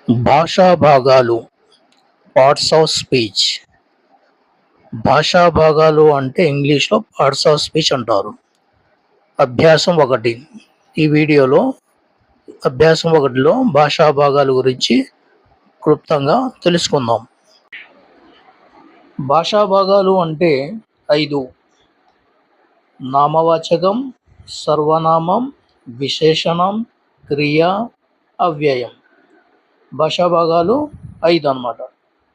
భాషా భాగాలు, parts of speech. భాషా భాగాలు అంటే ఇంగ్లీష్లో పార్ట్స్ ఆఫ్ స్పీచ్ అంటారు. అభ్యాసం 1. ఈ వీడియోలో అభ్యాసం 1లో భాషా భాగాల గురించి క్లుప్తంగా తెలుసుకుందాం. భాషా భాగాలు అంటే 5: నామవాచకం, సర్వనామం, విశేషణం, క్రియ, అవ్యయం. భాషా భాగాలు 5 అన్నమాట.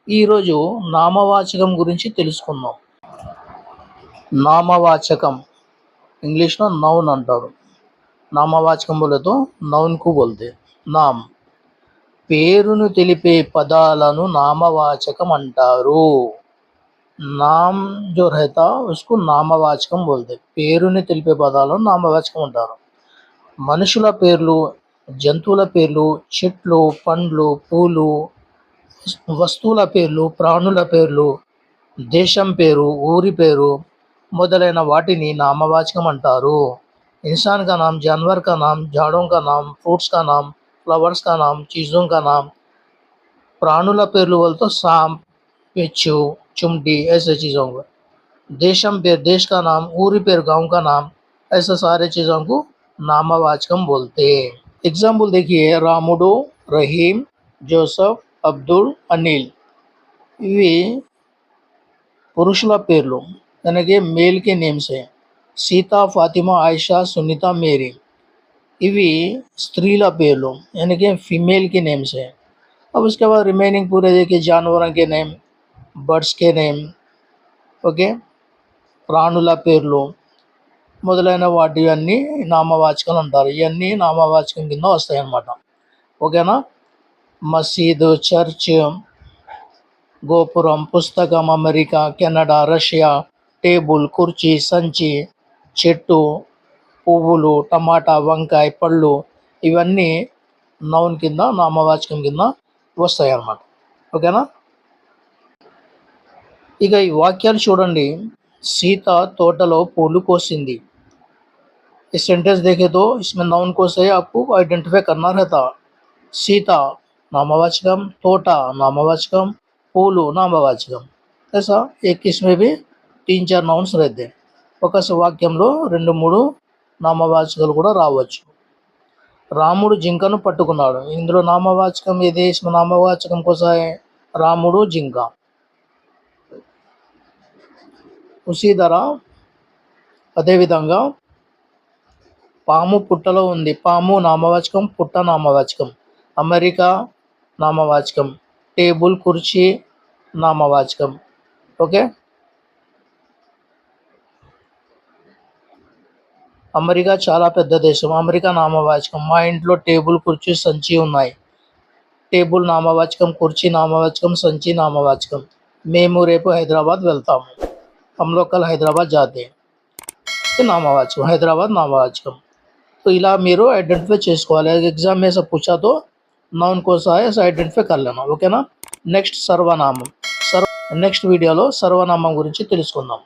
ఈరోజు నామవాచకం గురించి తెలుసుకుందాం. నామవాచకం ఇంగ్లీష్లో నౌన్ అంటారు. నామవాచకం बोले तो नौन को बोलते. నామ్ పేరును తెలిపే పదాలను నామవాచకం అంటారు. నామ్ जो रहता उसको నామవాచకం बोलते. పేరుని తెలిపే పదాలను నామవాచకం అంటారు. మనుషుల పేర్లు, జంతువుల పేర్లు, చెట్లు, పండ్లు, పూలు, వస్తువుల పేర్లు, ప్రాణుల పేర్లు, దేశం పేరు, ఊరి పేరు మొదలైన వాటిని నామवाचकम అంటారు. इंसान का नाम, जानवर का नाम, झाड़ों का नाम, फ्रूट्स का नाम, फ्लावर्स का नाम, चीज़ों का नाम. प्राणुला పేర్లు बोल तो सांप, बिच्छू, चुमटी ऐसे चीज़ों को. देशम पे देश का नाम, ऊरी पेर गांव का नाम, ऐसे सारे चीज़ों को नामवाचकम बोलते हैं. एग्जाम्पल देखिए, रामुडू, रहीम, जोसफ, అబ్దుల్, అనిల్. ఇవి పురుషుల పేర్లు, यानी मेल के नेम से. सीता, फातिमा, आयशा, सुनीता, मेरी. इवी स्त्रीల పేర్లు, यानी कि फीमेल के नेम से. अब उसके बाद रिमेनिंग पूरे देखिए, जानवरों के नेम, बर्ड्स के नेम, ఓకే, ప్రాణుల పేర్లు మొదలైన వాటి అన్నీ నామవాచకాలు అంటారు. ఇవన్నీ నామవాచకం కింద వస్తాయి అన్నమాట. ఓకేనా. మసీదు, చర్చ్, గోపురం, పుస్తకం, అమెరికా, కెనడా, రష్యా, టేబుల్, కుర్చీ, సంచి, చెట్టు, పువ్వులు, టమాటా, వంకాయ, పళ్ళు ఇవన్నీ నౌన్ కింద, నామవాచకం కింద వస్తాయి అన్నమాట. ఓకేనా. ఇక ఈ వాక్యాలు చూడండి. సీత తోటలో పూలు కోసింది. इस सेंटेंस देखे तो इसमें नाउन को से आपको आइडेंटिफाई करना रहता. सीता नामवाचकम, तोटा नामवाचकम, పూలు నామవాచకం. ऐसा एक इसमें भी 3-4 నౌన్స్ रहते. ఒక వాక్యంలో 2-3 నామవాచకాలు కూడా రావచ్చు. రాముడు జింకను పట్టుకున్నాడు. ఇందులో నామవాచకం ఏది? इसमें నామవాచకం కోసా రాముడు, జింక. ఉసి ధర అదేవిధంగా పాము పుట్టలో ఉంది. పాము నామవాచకం, పుట్ట నామవాచకం. అమెరికా నామవాచకం, టేబుల్, కుర్చీ నామవాచకం. ఓకే. అమెరికా చాలా పెద్ద దేశం. అమెరికా నామవాచకం. మా ఇంట్లో టేబుల్, కుర్చీ, సంచి ఉన్నాయి. టేబుల్ నామవాచకం, కుర్చీ నామవాచకం, సంచి నామవాచకం. మేము రేపు హైదరాబాద్ వెళ్తాము. हम लोग कल हैदराबाद जाते हैं. नामवाचकम, हैदराबाद नामवाचकम. तो ఇలా మీరు ఐడెంటిఫై చేసుకోవాలి. ఎగ్జామ్ में सब पूछा तो నౌన్ కోసం ఐడెంటిఫై कर लेना. ఓకేనా. నెక్స్ట్ సర్వనామం. నెక్స్ట్ వీడియోలో సర్వనామం గురించి తెలుసుకుందాం.